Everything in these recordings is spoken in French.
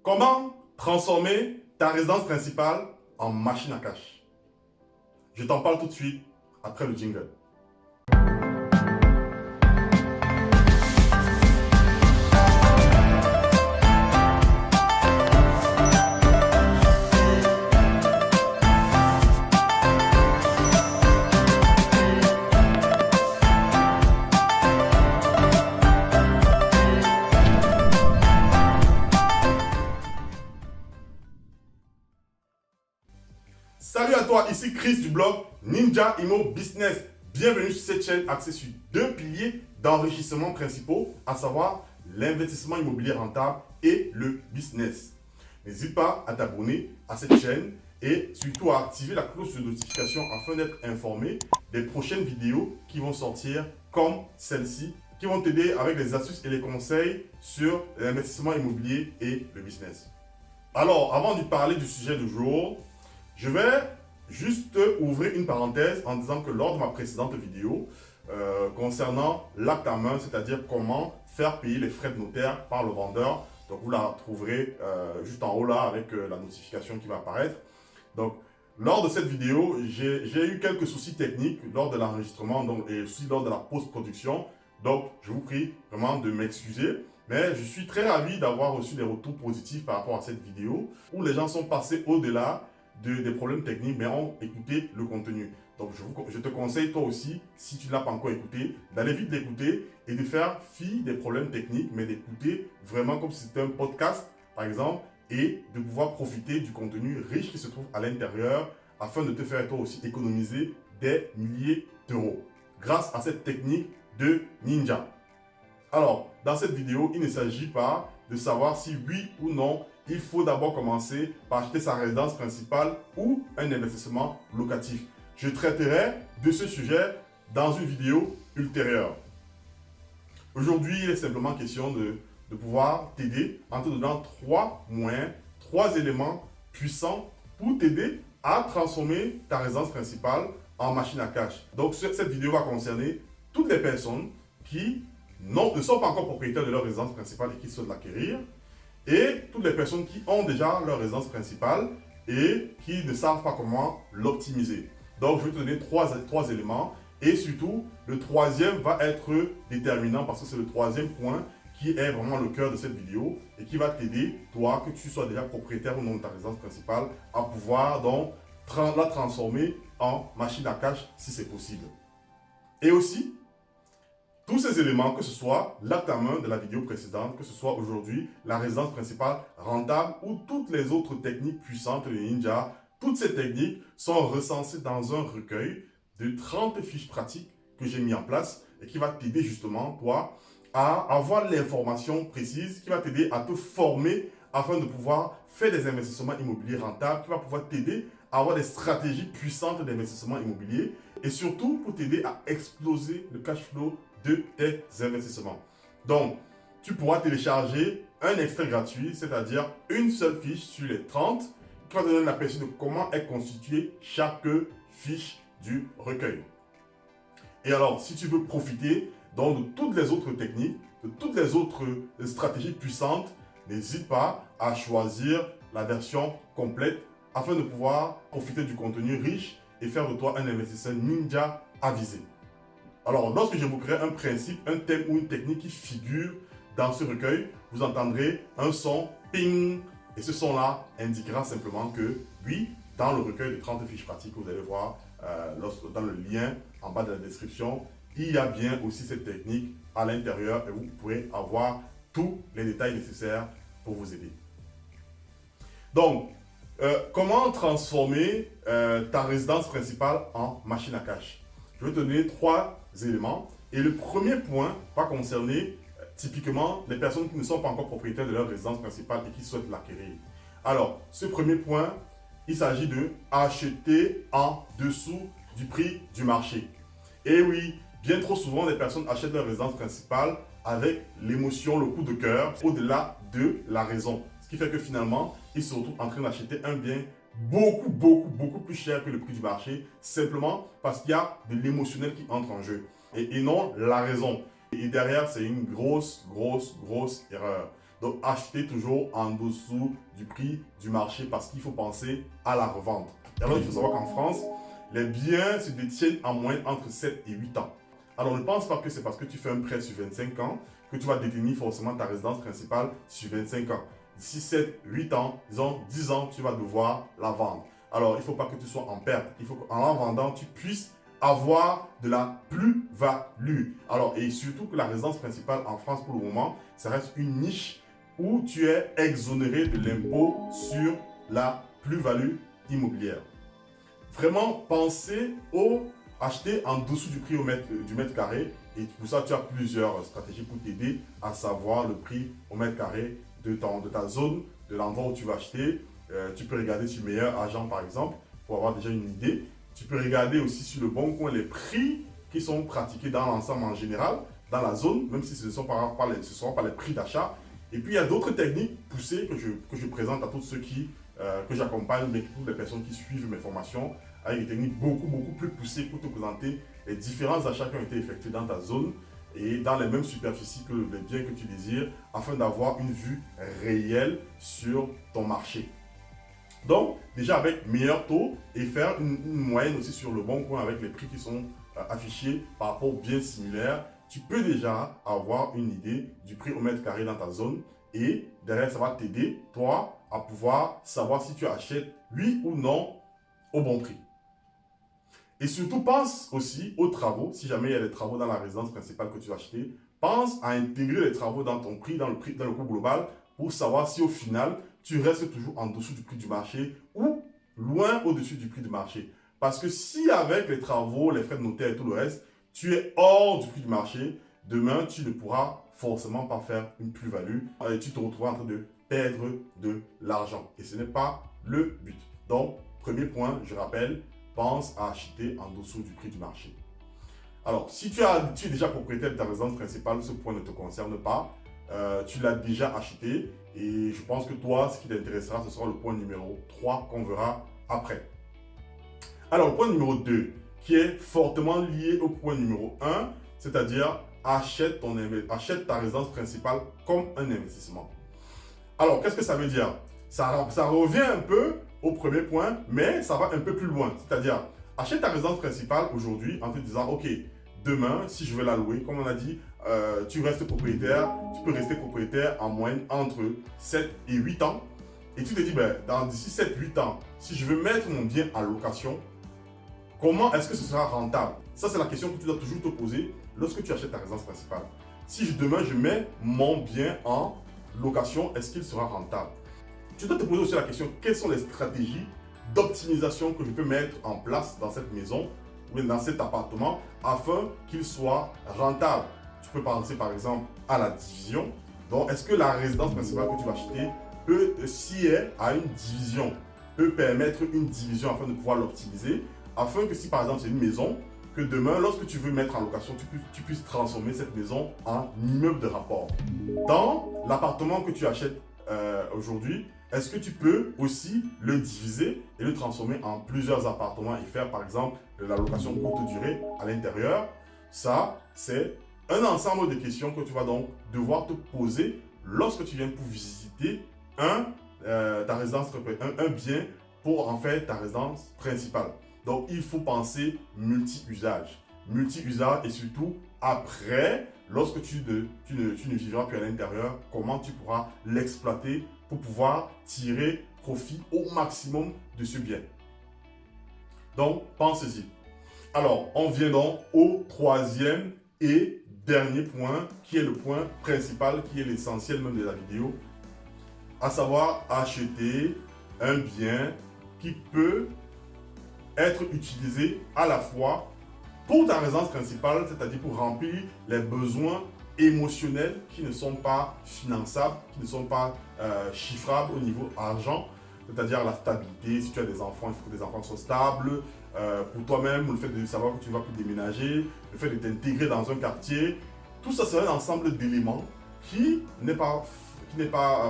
Comment transformer ta résidence principale en machine à cash? Je t'en parle tout de suite après le jingle. Salut à toi, ici Chris du blog Ninja Immo Business. Bienvenue sur cette chaîne axée sur deux piliers d'enrichissement principaux, à savoir l'investissement immobilier rentable et le business. N'hésite pas à t'abonner à cette chaîne et surtout à activer la cloche de notification afin d'être informé des prochaines vidéos qui vont sortir comme celle-ci, qui vont t'aider avec les astuces et les conseils sur l'investissement immobilier et le business. Alors, avant de parler du sujet du jour, je vais juste ouvrir une parenthèse en disant que lors de ma précédente vidéo concernant l'acte à main, c'est-à-dire comment faire payer les frais de notaire par le vendeur, donc vous la trouverez juste en haut là avec la notification qui va apparaître. Donc, lors de cette vidéo, j'ai eu quelques soucis techniques lors de l'enregistrement et aussi lors de la post-production. Donc, je vous prie vraiment de m'excuser. Mais je suis très ravi d'avoir reçu des retours positifs par rapport à cette vidéo où les gens sont passés au-delà des problèmes techniques, mais ont écouté le contenu. Donc, je te conseille, toi aussi, si tu ne l'as pas encore écouté, d'aller vite l'écouter et de faire fi des problèmes techniques, mais d'écouter vraiment comme si c'était un podcast, par exemple, et de pouvoir profiter du contenu riche qui se trouve à l'intérieur afin de te faire, toi aussi, économiser des milliers d'euros grâce à cette technique de ninja. Alors, dans cette vidéo, il ne s'agit pas de savoir si oui ou non il faut d'abord commencer par acheter sa résidence principale ou un investissement locatif. Je traiterai de ce sujet dans une vidéo ultérieure. Aujourd'hui, il est simplement question de pouvoir t'aider en te donnant trois moyens, trois éléments puissants pour t'aider à transformer ta résidence principale en machine à cash. Donc, cette vidéo va concerner toutes les personnes qui ne sont pas encore propriétaires de leur résidence principale et qui souhaitent l'acquérir, et toutes les personnes qui ont déjà leur résidence principale et qui ne savent pas comment l'optimiser. Donc, je vais te donner trois éléments et surtout, le troisième va être déterminant parce que c'est le troisième point qui est vraiment le cœur de cette vidéo et qui va t'aider, toi, que tu sois déjà propriétaire ou non de ta résidence principale, à pouvoir donc la transformer en machine à cash si c'est possible. Et aussi, tous ces éléments, que ce soit l'acte à main de la vidéo précédente, que ce soit aujourd'hui la résidence principale rentable ou toutes les autres techniques puissantes de Ninja, toutes ces techniques sont recensées dans un recueil de 30 fiches pratiques que j'ai mis en place et qui va t'aider justement, toi, à avoir l'information précise, qui va t'aider à te former afin de pouvoir faire des investissements immobiliers rentables, qui va pouvoir t'aider à avoir des stratégies puissantes d'investissement immobilier et surtout pour t'aider à exploser le cash flow de tes investissements. Donc, tu pourras télécharger un extrait gratuit, c'est-à-dire une seule fiche sur les 30, qui va te donner un aperçu de comment est constituée chaque fiche du recueil. Et alors, si tu veux profiter donc, de toutes les autres techniques, de toutes les autres stratégies puissantes, n'hésite pas à choisir la version complète afin de pouvoir profiter du contenu riche et faire de toi un investisseur ninja avisé. Alors, lorsque j'évoquerai un principe, un thème ou une technique qui figure dans ce recueil, vous entendrez un son ping. Et ce son-là indiquera simplement que, oui, dans le recueil de 30 fiches pratiques, vous allez voir dans le lien en bas de la description, il y a bien aussi cette technique à l'intérieur et vous pourrez avoir tous les détails nécessaires pour vous aider. Donc, comment transformer ta résidence principale en machine à cash? Je vais te donner trois éléments. Et le premier point va concerner typiquement les personnes qui ne sont pas encore propriétaires de leur résidence principale et qui souhaitent l'acquérir. Alors, ce premier point, il s'agit de acheter en dessous du prix du marché. Et oui, bien trop souvent, les personnes achètent leur résidence principale avec l'émotion, le coup de cœur, au-delà de la raison. Ce qui fait que finalement, ils se retrouvent en train d'acheter un bien beaucoup plus cher que le prix du marché, simplement parce qu'il y a de l'émotionnel qui entre en jeu et non la raison. Et derrière, c'est une grosse erreur. Donc, achetez toujours en dessous du prix du marché parce qu'il faut penser à la revente. Et alors, il faut savoir qu'en France, les biens se détiennent en moyenne entre 7 et 8 ans. Alors, ne pense pas que c'est parce que tu fais un prêt sur 25 ans que tu vas détenir forcément ta résidence principale sur 25 ans. D'ici 7, 8 ans, disons 10 ans, tu vas devoir la vendre. Alors, il ne faut pas que tu sois en perte. Il faut qu'en la vendant, tu puisses avoir de la plus-value. Alors, et surtout que la résidence principale en France, pour le moment, ça reste une niche où tu es exonéré de l'impôt sur la plus-value immobilière. Vraiment, pensez au acheter en dessous du prix du mètre carré. Et pour ça, tu as plusieurs stratégies pour t'aider à savoir le prix au mètre carré de ta zone, de l'endroit où tu vas acheter. Tu peux regarder sur Meilleur Agent, par exemple, pour avoir déjà une idée. Tu peux regarder aussi sur le bon coin les prix qui sont pratiqués dans l'ensemble en général, dans la zone, même si ce ne sont pas les prix d'achat. Et puis, il y a d'autres techniques poussées que je présente à tous ceux que j'accompagne, mais toutes les personnes qui suivent mes formations, avec des techniques beaucoup plus poussées pour te présenter les différents achats qui ont été effectués dans ta zone et dans les mêmes superficies que les biens que tu désires, afin d'avoir une vue réelle sur ton marché. Donc, déjà avec meilleur taux et faire une moyenne aussi sur le bon coin avec les prix qui sont affichés par rapport aux biens similaires, tu peux déjà avoir une idée du prix au mètre carré dans ta zone et derrière, ça va t'aider, toi, à pouvoir savoir si tu achètes, oui ou non, au bon prix. Et surtout, pense aussi aux travaux. Si jamais il y a des travaux dans la résidence principale que tu as acheté, pense à intégrer les travaux dans ton prix, dans le coût global, pour savoir si au final, tu restes toujours en dessous du prix du marché ou loin au-dessus du prix du marché. Parce que si avec les travaux, les frais de notaire et tout le reste, tu es hors du prix du marché, demain, tu ne pourras forcément pas faire une plus-value et tu te retrouveras en train de perdre de l'argent. Et ce n'est pas le but. Donc, premier point, je rappelle, pense à acheter en dessous du prix du marché. Alors, si tu es déjà propriétaire de ta résidence principale, ce point ne te concerne pas. Tu l'as déjà acheté et je pense que toi, ce qui t'intéressera, ce sera le point numéro 3 qu'on verra après. Alors, le point numéro 2, qui est fortement lié au point numéro 1, c'est-à-dire achète ta résidence principale comme un investissement. Alors, qu'est-ce que ça veut dire? Ça revient un peu au premier point, mais ça va un peu plus loin. C'est-à-dire, achète ta résidence principale aujourd'hui en te disant, ok, demain, si je veux la louer, comme on a dit, tu restes propriétaire, tu peux rester propriétaire en moyenne entre 7 et 8 ans. Et tu te dis, ben, d'ici 7-8 ans, si je veux mettre mon bien en location, comment est-ce que ce sera rentable? Ça, c'est la question que tu dois toujours te poser lorsque tu achètes ta résidence principale. Si demain, je mets mon bien en location, est-ce qu'il sera rentable? Tu dois te poser aussi la question, quelles sont les stratégies d'optimisation que je peux mettre en place dans cette maison ou dans cet appartement afin qu'il soit rentable? Tu peux penser par exemple à la division. Donc, est-ce que la résidence principale que tu vas acheter peut, si elle a une division, peut permettre une division afin de pouvoir l'optimiser, afin que si par exemple c'est une maison, que demain, lorsque tu veux mettre en location, tu puisses transformer cette maison en immeuble de rapport. Dans l'appartement que tu achètes aujourd'hui, est-ce que tu peux aussi le diviser et le transformer en plusieurs appartements et faire par exemple de la location courte durée à l'intérieur? Ça, c'est un ensemble de questions que tu vas donc devoir te poser lorsque tu viens pour visiter ta résidence, un bien pour en faire ta résidence principale. Donc, il faut penser multi-usage. Multi-usage et surtout après, lorsque tu ne vivras plus à l'intérieur, comment tu pourras l'exploiter pour pouvoir tirer profit au maximum de ce bien. Donc, pensez-y. Alors, on vient donc au troisième et dernier point, qui est le point principal, qui est l'essentiel même de la vidéo, à savoir acheter un bien qui peut être utilisé à la fois pour ta résidence principale, c'est-à-dire pour remplir les besoins émotionnels qui ne sont pas finançables, qui ne sont pas chiffrables au niveau argent, c'est-à-dire la stabilité. Si tu as des enfants, il faut que les enfants soient stables. Pour toi-même, le fait de savoir que tu vas plus déménager, le fait de t'intégrer dans un quartier, tout ça, c'est un ensemble d'éléments qui n'est pas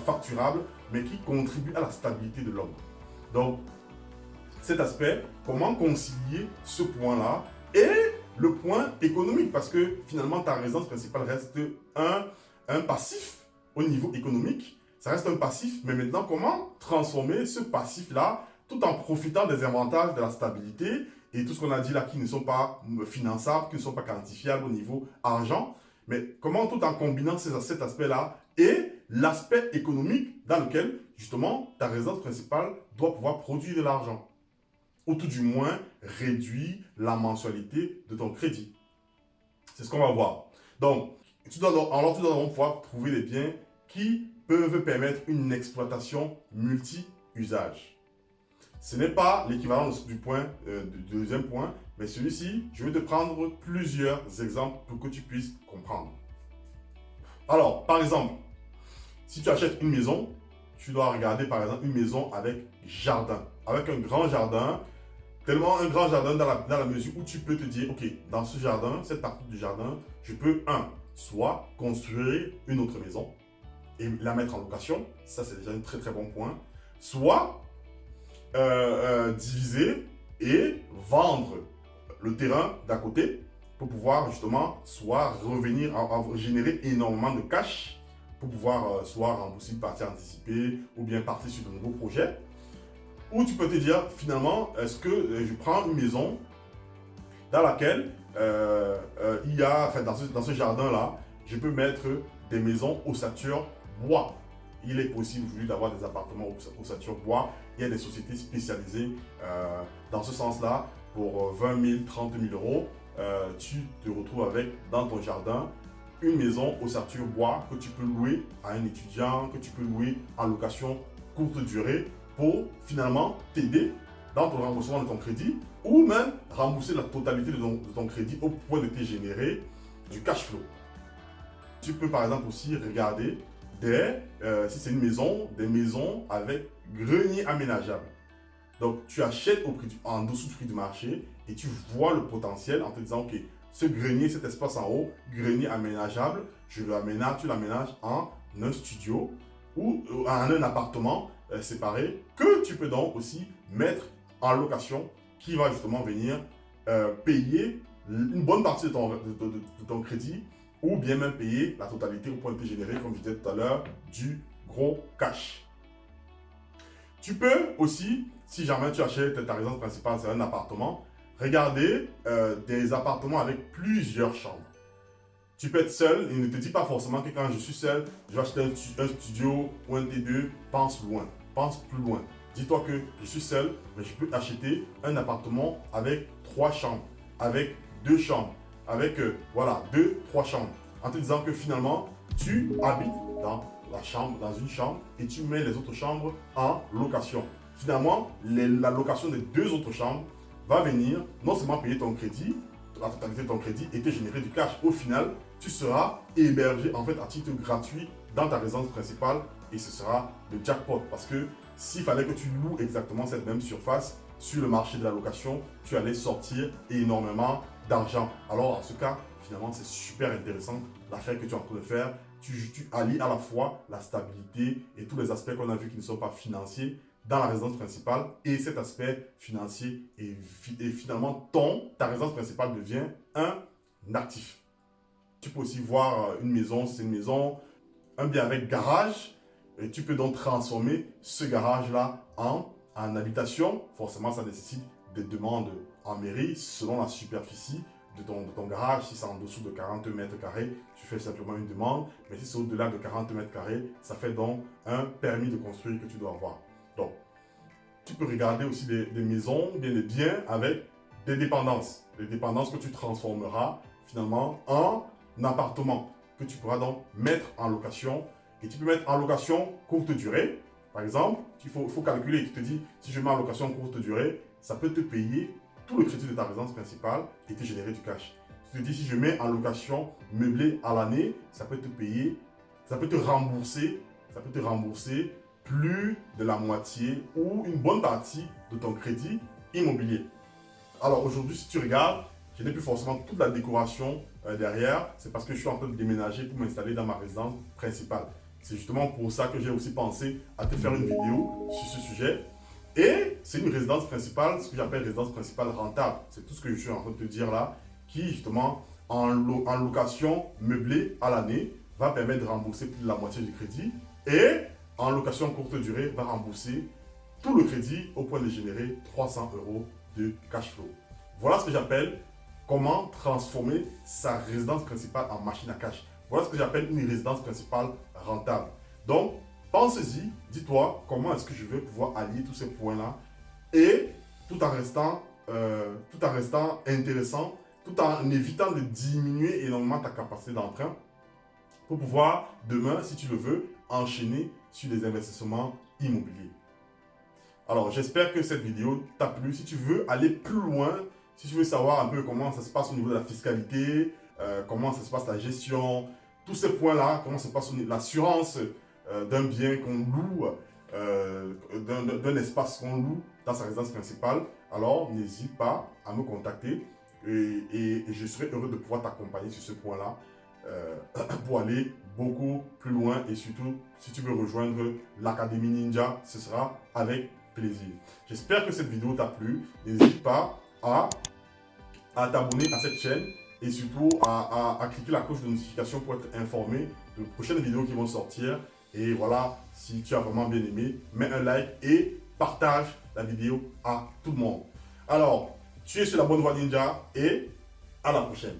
facturable, mais qui contribue à la stabilité de l'homme. Donc, cet aspect, comment concilier ce point-là et le point économique, parce que finalement ta résidence principale reste un passif au niveau économique, ça reste un passif, mais maintenant, comment transformer ce passif-là tout en profitant des avantages de la stabilité et tout ce qu'on a dit là qui ne sont pas finançables, qui ne sont pas quantifiables au niveau argent, mais comment tout en combinant cet aspect-là et l'aspect économique dans lequel, justement, ta résidence principale doit pouvoir produire de l'argent, ou tout du moins réduire la mensualité de ton crédit. C'est ce qu'on va voir. Donc, tu dois donc pouvoir trouver des biens qui peuvent permettre une exploitation multi-usage. Ce n'est pas l'équivalent du deuxième point, mais celui-ci, je vais te prendre plusieurs exemples pour que tu puisses comprendre. Alors, par exemple, si tu achètes une maison, tu dois regarder par exemple une maison avec jardin, avec un grand jardin, tellement un grand jardin dans la mesure où tu peux te dire, ok, dans ce jardin, cette partie du jardin, je peux, soit construire une autre maison et la mettre en location, ça c'est déjà un très très bon point, soit diviser et vendre le terrain d'à côté pour pouvoir justement soit revenir à générer énormément de cash pour pouvoir soit rembourser une partie anticipée ou bien partir sur de nouveaux projets. Ou tu peux te dire finalement, est-ce que je prends une maison dans laquelle il y a, enfin dans ce jardin-là, je peux mettre des maisons ossature bois. Il est possible aujourd'hui d'avoir des appartements ossature bois. Il y a des sociétés spécialisées dans ce sens-là. Pour 20 000, 30 000 euros, tu te retrouves avec dans ton jardin une maison ossature bois que tu peux louer à un étudiant, que tu peux louer en location courte durée pour finalement t'aider dans ton remboursement de ton crédit ou même rembourser la totalité de ton crédit au point de te générer du cash flow. Tu peux par exemple aussi regarder si c'est une maison, des maisons avec grenier aménageable. Donc tu achètes en dessous du prix du marché et tu vois le potentiel en te disant ok, ce grenier, cet espace en haut, grenier aménageable, tu l'aménages en un studio ou en un appartement séparé que tu peux donc aussi mettre en location qui va justement venir payer une bonne partie de ton crédit ou bien même payer la totalité au point de te générer, comme je disais tout à l'heure, du gros cash. Tu peux aussi, si jamais tu achètes ta résidence principale, c'est un appartement, regarder des appartements avec plusieurs chambres. Tu peux être seul, il ne te dit pas forcément que quand je suis seul, je vais acheter un studio ou un T2, pense loin, pense plus loin. Dis-toi que je suis seul, mais je peux acheter un appartement avec 3 chambres, avec 2 chambres, avec 2-3 chambres. En te disant que finalement, tu habites dans une chambre et tu mets les autres chambres en location. Finalement, la location des 2 autres chambres va venir non seulement payer ton crédit, la totalité de ton crédit et te générer du cash. Au final, tu seras hébergé en fait à titre gratuit dans ta résidence principale et ce sera le jackpot parce que s'il fallait que tu loues exactement cette même surface sur le marché de la location, tu allais sortir énormément d'argent. Alors, en ce cas, finalement, c'est super intéressant l'affaire que tu es en train de faire. Tu allies à la fois la stabilité et tous les aspects qu'on a vus qui ne sont pas financiers dans la résidence principale et cet aspect financier et finalement, ta résidence principale devient un actif. Tu peux aussi voir une maison, c'est une maison, un bien avec garage. Et tu peux donc transformer ce garage-là en habitation. Forcément, ça nécessite des demandes en mairie selon la superficie de ton garage. Si c'est en dessous de 40 mètres carrés, tu fais simplement une demande. Mais si c'est au-delà de 40 mètres carrés, ça fait donc un permis de construire que tu dois avoir. Donc, tu peux regarder aussi des maisons, bien des biens avec des dépendances. Des dépendances que tu transformeras finalement en appartement que tu pourras donc mettre en location. Et tu peux mettre en location courte durée. Par exemple, il faut calculer. Tu te dis, si je mets en location courte durée, ça peut te payer tout le crédit de ta résidence principale et te générer du cash. Tu te dis, si je mets en location meublée à l'année, ça peut te payer, ça peut te rembourser plus de la moitié ou une bonne partie de ton crédit immobilier. Alors aujourd'hui, si tu regardes, je n'ai plus forcément toute la décoration derrière. C'est parce que je suis en train de déménager pour m'installer dans ma résidence principale. C'est justement pour ça que j'ai aussi pensé à te faire une vidéo sur ce sujet. Et c'est une résidence principale, ce que j'appelle résidence principale rentable. C'est tout ce que je suis en train de te dire là, qui justement en location meublée à l'année va permettre de rembourser plus de la moitié du crédit. Et en location courte durée, va rembourser tout le crédit au point de générer 300 € de cash flow. Voilà ce que j'appelle comment transformer sa résidence principale en machine à cash. Voilà ce que j'appelle une résidence principale rentable. Donc, pense-y, dis-toi comment est-ce que je vais pouvoir allier tous ces points-là et tout en restant intéressant, tout en évitant de diminuer énormément ta capacité d'emprunt pour pouvoir demain, si tu le veux, enchaîner sur des investissements immobiliers. Alors, j'espère que cette vidéo t'a plu. Si tu veux aller plus loin, si tu veux savoir un peu comment ça se passe au niveau de la fiscalité, comment ça se passe la gestion, tous ces points-là, comment se passe l'assurance d'un bien qu'on loue, d'un espace qu'on loue dans sa résidence principale, alors n'hésite pas à me contacter et je serai heureux de pouvoir t'accompagner sur ce point-là pour aller beaucoup plus loin et surtout si tu veux rejoindre l'Académie Ninja, ce sera avec plaisir. J'espère que cette vidéo t'a plu. N'hésite pas à t'abonner à cette chaîne et surtout à cliquer la cloche de notification pour être informé de prochaines vidéos qui vont sortir. Et voilà, si tu as vraiment bien aimé, mets un like et partage la vidéo à tout le monde. Alors, tu es sur la bonne voie ninja et à la prochaine.